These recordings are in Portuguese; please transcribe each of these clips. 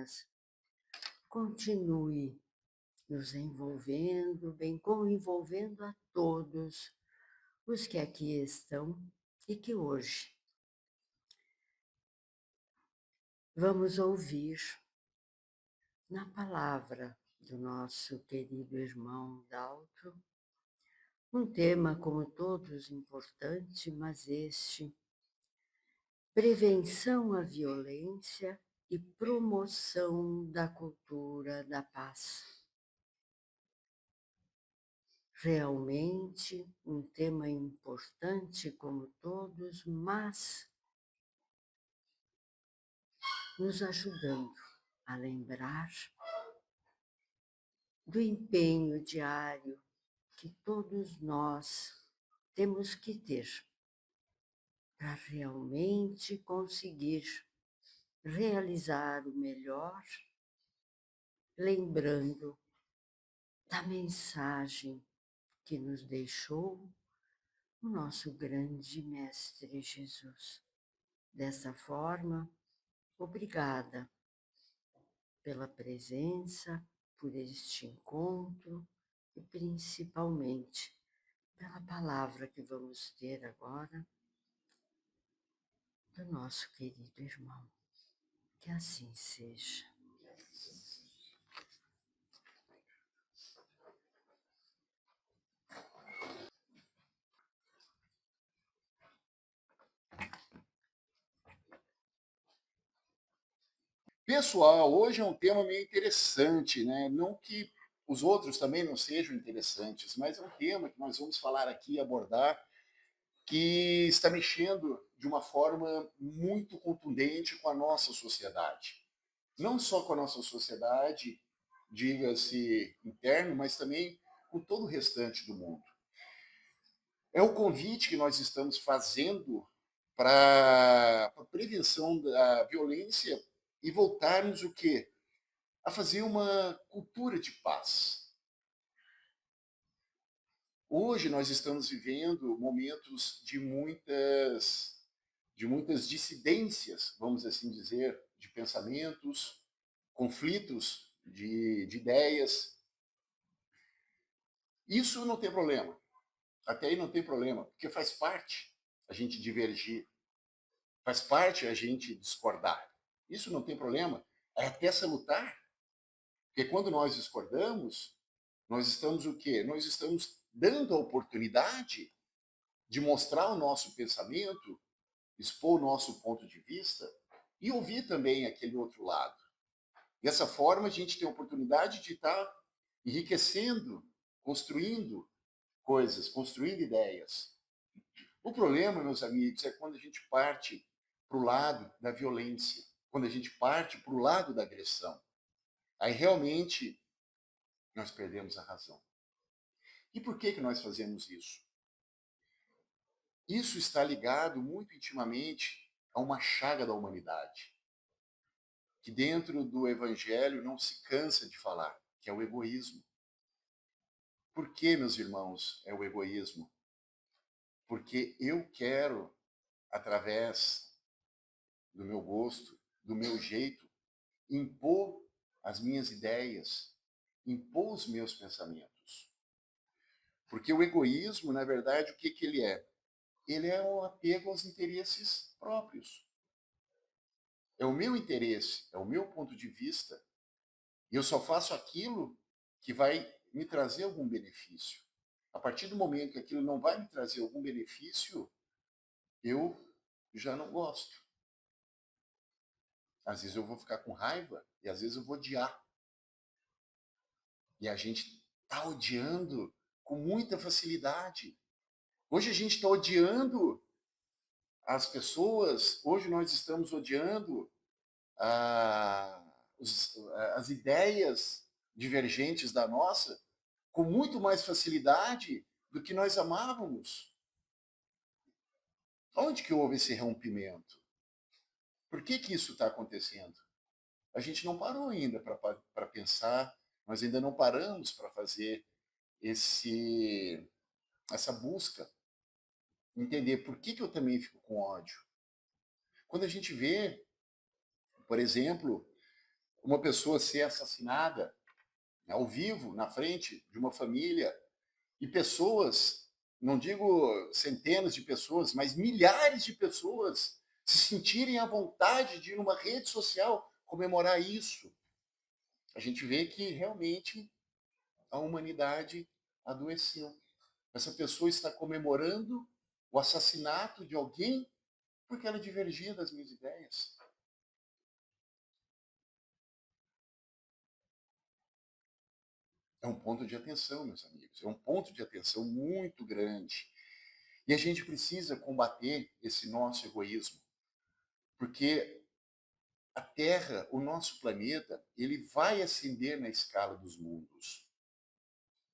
apenas continue nos envolvendo, bem como envolvendo a todos os que aqui estão e que hoje vamos ouvir na palavra do nosso querido irmão Daltro, um tema como todos importante, mas este, prevenção à violência e promoção da cultura da paz. Realmente um tema importante como todos, mas nos ajudando a lembrar do empenho diário que todos nós temos que ter para realmente conseguir realizar o melhor, lembrando da mensagem que nos deixou o nosso grande Mestre Jesus. Dessa forma, obrigada pela presença, por este encontro e principalmente pela palavra que vamos ter agora do nosso querido irmão. Que assim seja. Pessoal, hoje é um tema meio interessante, né? Não que os outros também não sejam interessantes, mas é um tema que nós vamos falar aqui, abordar, que está mexendo de uma forma muito contundente com a nossa sociedade. Não só com a nossa sociedade, diga-se interno, mas também com todo o restante do mundo. É o convite que nós estamos fazendo para a prevenção da violência e voltarmos o quê? A fazer uma cultura de paz. Hoje nós estamos vivendo momentos de muitas dissidências, vamos assim dizer, de pensamentos, conflitos de ideias. Isso não tem problema. Até aí não tem problema, porque faz parte a gente divergir, faz parte a gente discordar. Isso não tem problema. É até salutar, porque quando nós discordamos, nós estamos o quê? Nós estamos dando a oportunidade de mostrar o nosso pensamento, expor o nosso ponto de vista e ouvir também aquele outro lado. Dessa forma, a gente tem a oportunidade de estar enriquecendo, construindo coisas, construindo ideias. O problema, meus amigos, é quando a gente parte para o lado da violência, quando a gente parte para o lado da agressão. Aí realmente nós perdemos a razão. E por que nós fazemos isso? Isso está ligado muito intimamente a uma chaga da humanidade, que dentro do Evangelho não se cansa de falar, que é o egoísmo. Por que, meus irmãos, é o egoísmo? Porque eu quero, através do meu gosto, do meu jeito, impor as minhas ideias, impor os meus pensamentos. Porque o egoísmo, na verdade, o que, que ele é? Ele é o apego aos interesses próprios. É o meu interesse, é o meu ponto de vista. E eu só faço aquilo que vai me trazer algum benefício. A partir do momento que aquilo não vai me trazer algum benefício, eu já não gosto. Às vezes eu vou ficar com raiva e às vezes eu vou odiar. E a gente está odiando com muita facilidade. Hoje a gente está odiando as pessoas, hoje nós estamos odiando ah, as ideias divergentes da nossa com muito mais facilidade do que nós amávamos. Onde que houve esse rompimento? Por que que isso está acontecendo? A gente não parou ainda para pensar, nós ainda não paramos para fazer essa busca, entender por que que eu também fico com ódio. Quando a gente vê, por exemplo, uma pessoa ser assassinada ao vivo, na frente de uma família, e pessoas, não digo centenas de pessoas, mas milhares de pessoas se sentirem à vontade de ir numa rede social comemorar isso. A gente vê que realmente a humanidade adoeceu. Essa pessoa está comemorando o assassinato de alguém porque ela divergia das minhas ideias. É um ponto de atenção, meus amigos. É um ponto de atenção muito grande. E a gente precisa combater esse nosso egoísmo, porque a Terra, o nosso planeta, ele vai ascender na escala dos mundos.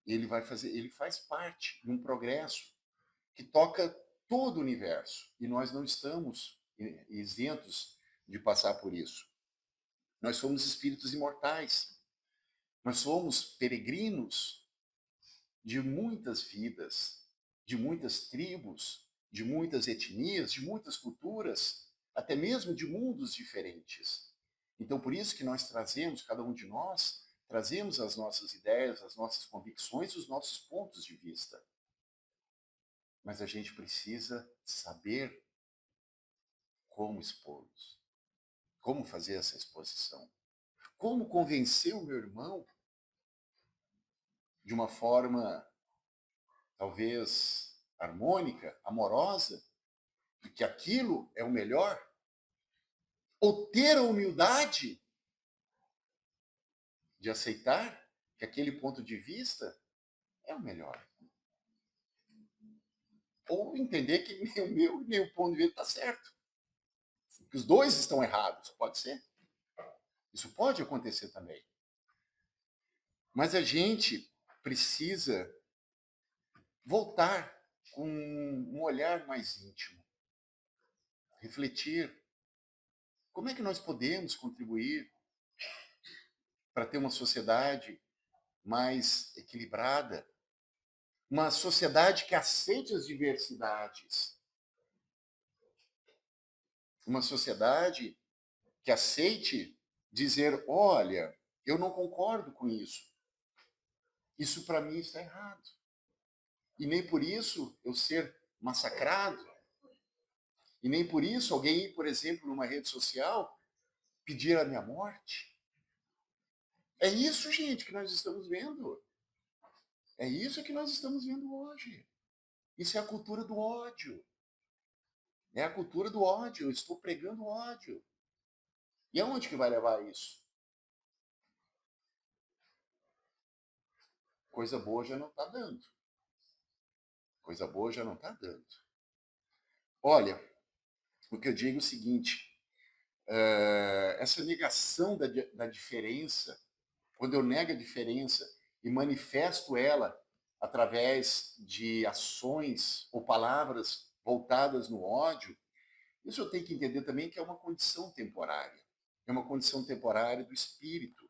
Ele faz parte de um progresso que toca todo o universo. E nós não estamos isentos de passar por isso. Nós somos espíritos imortais. Nós somos peregrinos de muitas vidas, de muitas tribos, de muitas etnias, de muitas culturas, até mesmo de mundos diferentes. Então, por isso que nós trazemos, cada um de nós, trazemos as nossas ideias, as nossas convicções, os nossos pontos de vista. Mas a gente precisa saber como expô-los, como fazer essa exposição, como convencer o meu irmão de uma forma talvez harmônica, amorosa, de que aquilo é o melhor, ou ter a humildade de aceitar que aquele ponto de vista é o melhor. Ou entender que nem o meu nem o ponto de vista está certo. Que os dois estão errados. Pode ser. Isso pode acontecer também. Mas a gente precisa voltar com um olhar mais íntimo. Refletir. Como é que nós podemos contribuir para ter uma sociedade mais equilibrada, uma sociedade que aceite as diversidades, uma sociedade que aceite dizer, olha, eu não concordo com isso. Isso para mim está errado. E nem por isso eu ser massacrado. E nem por isso alguém ir, por exemplo, numa rede social pedir a minha morte. É isso, gente, que nós estamos vendo. É isso que nós estamos vendo hoje. Isso é a cultura do ódio. É a cultura do ódio. Eu estou pregando ódio. E aonde que vai levar isso? Coisa boa já não está dando. Coisa boa já não está dando. Olha, o que eu digo é o seguinte: essa negação da diferença, quando eu nego a diferença e manifesto ela através de ações ou palavras voltadas no ódio, isso eu tenho que entender também que é uma condição temporária. É uma condição temporária do espírito.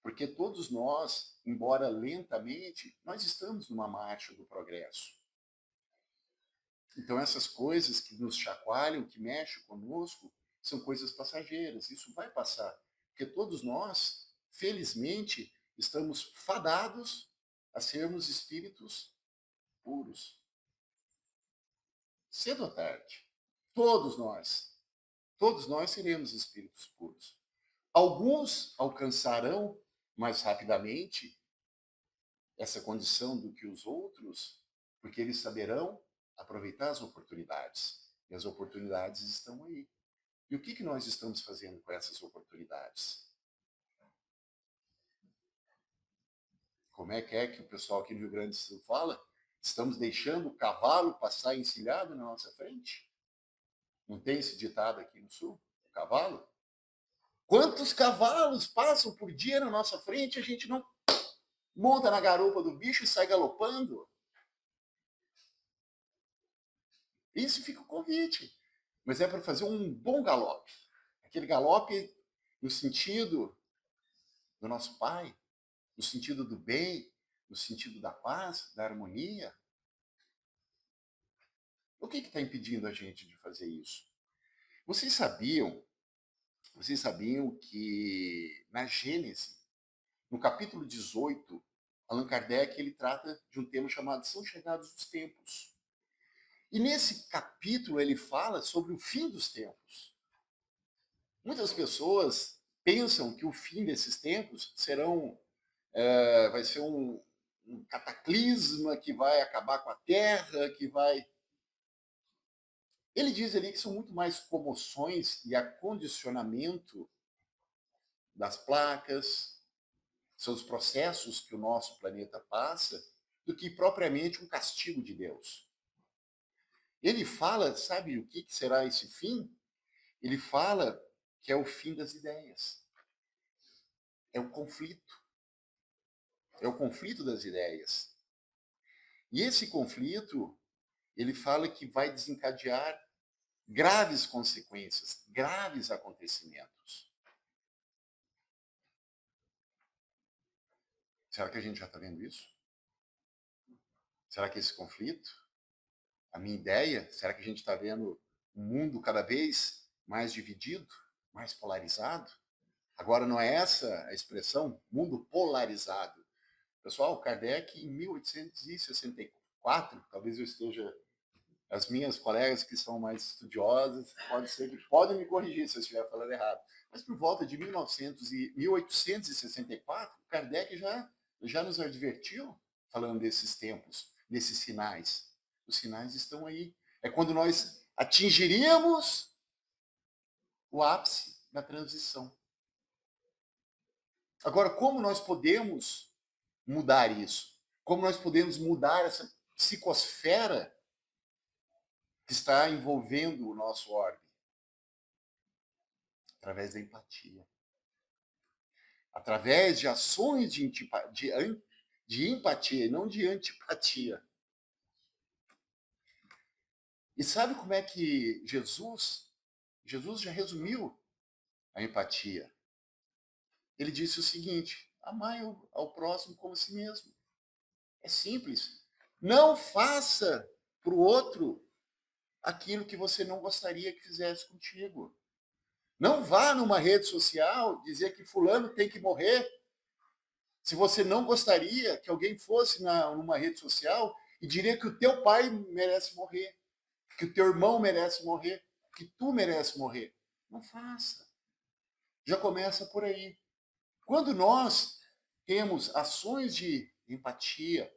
Porque todos nós, embora lentamente, nós estamos numa marcha do progresso. Então, essas coisas que nos chacoalham, que mexem conosco, são coisas passageiras. Isso vai passar. Porque todos nós, felizmente, estamos fadados a sermos espíritos puros. Cedo ou tarde. Todos nós seremos espíritos puros. Alguns alcançarão mais rapidamente essa condição do que os outros, porque eles saberão aproveitar as oportunidades. E as oportunidades estão aí. E o que nós estamos fazendo com essas oportunidades? Como é que o pessoal aqui no Rio Grande do Sul fala? Estamos deixando o cavalo passar encilhado na nossa frente? Não tem esse ditado aqui no Sul? O cavalo? Quantos cavalos passam por dia na nossa frente e a gente não monta na garupa do bicho e sai galopando? Isso fica o convite. Mas é para fazer um bom galope. Aquele galope no sentido do nosso Pai, no sentido do bem, no sentido da paz, da harmonia. O que está impedindo a gente de fazer isso? Vocês sabiam Vocês sabiam que na Gênese, no capítulo 18, Allan Kardec ele trata de um tema chamado São Chegados os Tempos. E nesse capítulo ele fala sobre o fim dos tempos. Muitas pessoas pensam que o fim desses tempos vai ser um cataclisma que vai acabar com a Terra, que vai... Ele diz ali que são muito mais comoções e acondicionamento das placas, são os processos que o nosso planeta passa, do que propriamente um castigo de Deus. Ele fala, sabe o que será esse fim? Ele fala que é o fim das ideias. É o conflito. É o conflito das ideias. E esse conflito, ele fala que vai desencadear graves consequências, graves acontecimentos. Será que a gente já está vendo isso? Será que esse conflito, a minha ideia, será que a gente está vendo um mundo cada vez mais dividido, mais polarizado? Agora, não é essa a expressão, mundo polarizado. Pessoal, Kardec, em 1864, talvez eu esteja... As minhas colegas que são mais estudiosas, podem me corrigir se eu estiver falando errado. Mas por volta de 1864, Kardec já nos advertiu falando desses tempos, desses sinais. Os sinais estão aí. É quando nós atingiríamos o ápice da transição. Agora, como nós podemos mudar isso? Como nós podemos mudar essa psicosfera que está envolvendo o nosso orbe? Através da empatia. Através de ações de empatia e não de antipatia. E sabe como é que Jesus já resumiu a empatia? Ele disse o seguinte: amai ao próximo como a si mesmo. É simples. Não faça para o outro aquilo que você não gostaria que fizesse contigo. Não vá numa rede social dizer que fulano tem que morrer. Se você não gostaria que alguém fosse numa rede social e diria que o teu pai merece morrer, que o teu irmão merece morrer, que tu merece morrer. Não faça. Já começa por aí. Quando nós temos ações de empatia,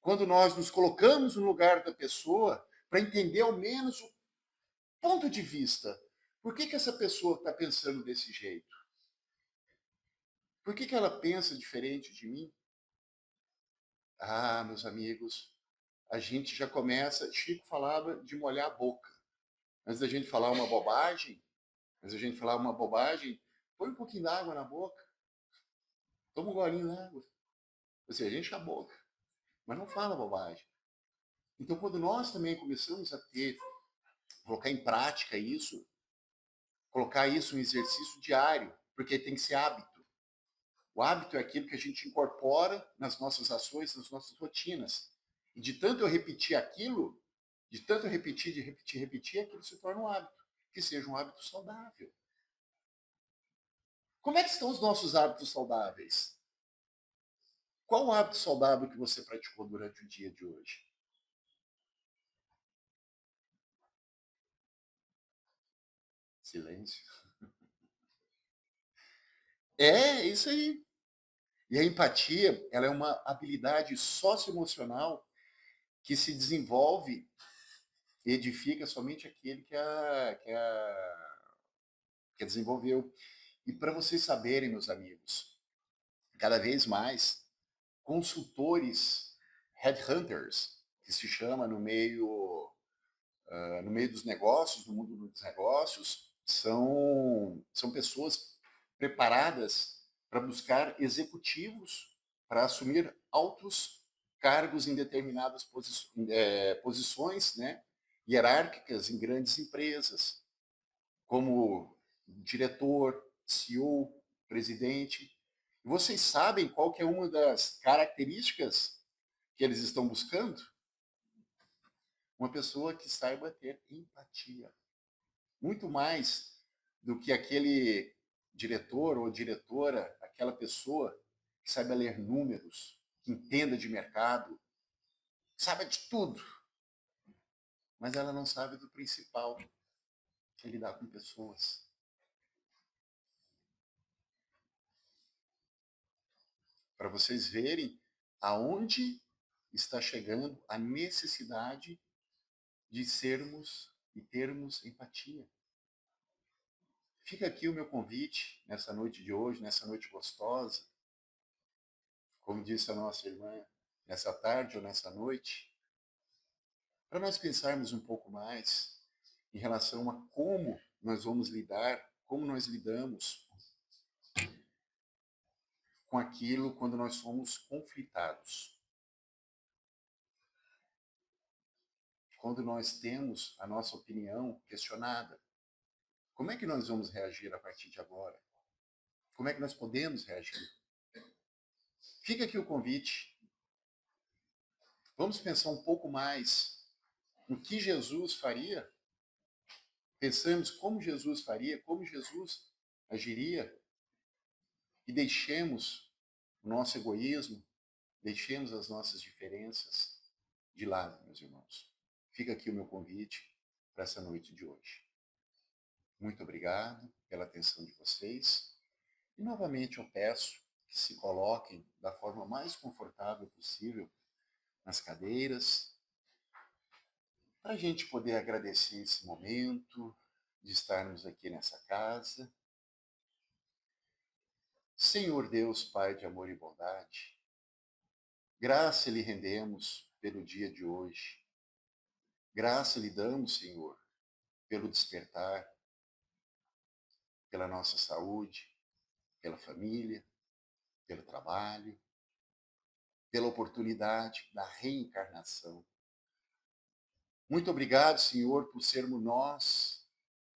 quando nós nos colocamos no lugar da pessoa para entender ao menos o ponto de vista. Por que essa pessoa está pensando desse jeito? Por que ela pensa diferente de mim? Ah, meus amigos, a gente já começa... Chico falava de molhar a boca. Antes da gente falar uma bobagem, põe um pouquinho d'água na boca. Toma um golinho d'água. Ou seja, enche a boca. Mas não fala bobagem. Então, quando nós também começamos a colocar em prática isso, colocar isso em exercício diário, porque tem que ser hábito. O hábito é aquilo que a gente incorpora nas nossas ações, nas nossas rotinas. E de tanto eu repetir aquilo, de tanto eu repetir, aquilo se torna um hábito. Que seja um hábito saudável. Como é que estão os nossos hábitos saudáveis? Qual o hábito saudável que você praticou durante o dia de hoje? Silêncio. É isso aí. E a empatia, ela é uma habilidade socioemocional que se desenvolve e edifica somente aquele que a desenvolveu. E para vocês saberem, meus amigos, cada vez mais, consultores, headhunters, que se chama no meio dos negócios, no mundo dos negócios, são pessoas preparadas para buscar executivos para assumir altos cargos em determinadas posições, né, hierárquicas em grandes empresas, como diretor, CEO, presidente. E vocês sabem qual que é uma das características que eles estão buscando? Uma pessoa que saiba ter empatia. Muito mais do que aquele diretor ou diretora, aquela pessoa que saiba ler números, que entenda de mercado, que saiba de tudo, mas ela não sabe do principal, que é lidar com pessoas. Para vocês verem aonde está chegando a necessidade de sermos e termos empatia. Fica aqui o meu convite nessa noite de hoje, nessa noite gostosa, como disse a nossa irmã, nessa tarde ou nessa noite, para nós pensarmos um pouco mais em relação a como nós vamos lidar, como nós lidamos com aquilo quando nós somos conflitados. Quando nós temos a nossa opinião questionada. Como é que nós vamos reagir a partir de agora? Como é que nós podemos reagir? Fica aqui o convite. Vamos pensar um pouco mais no que Jesus faria. Pensamos como Jesus faria, como Jesus agiria. E deixemos o nosso egoísmo, deixemos as nossas diferenças de lado, meus irmãos. Fica aqui o meu convite para essa noite de hoje. Muito obrigado pela atenção de vocês. E novamente eu peço que se coloquem da forma mais confortável possível nas cadeiras, para a gente poder agradecer esse momento de estarmos aqui nessa casa. Senhor Deus, Pai de amor e bondade, graça lhe rendemos pelo dia de hoje. Graça lhe damos, Senhor, pelo despertar, pela nossa saúde, pela família, pelo trabalho, pela oportunidade da reencarnação. Muito obrigado, Senhor, por sermos nós,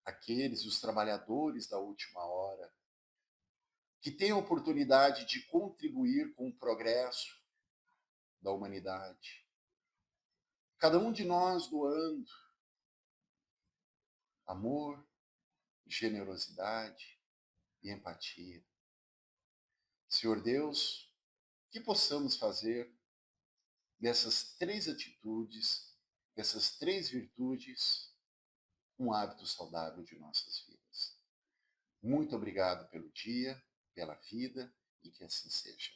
aqueles, os trabalhadores da última hora, que têm a oportunidade de contribuir com o progresso da humanidade. Cada um de nós doando amor, generosidade e empatia. Senhor Deus, que possamos fazer dessas três atitudes, dessas três virtudes, um hábito saudável de nossas vidas. Muito obrigado pelo dia, pela vida e que assim seja.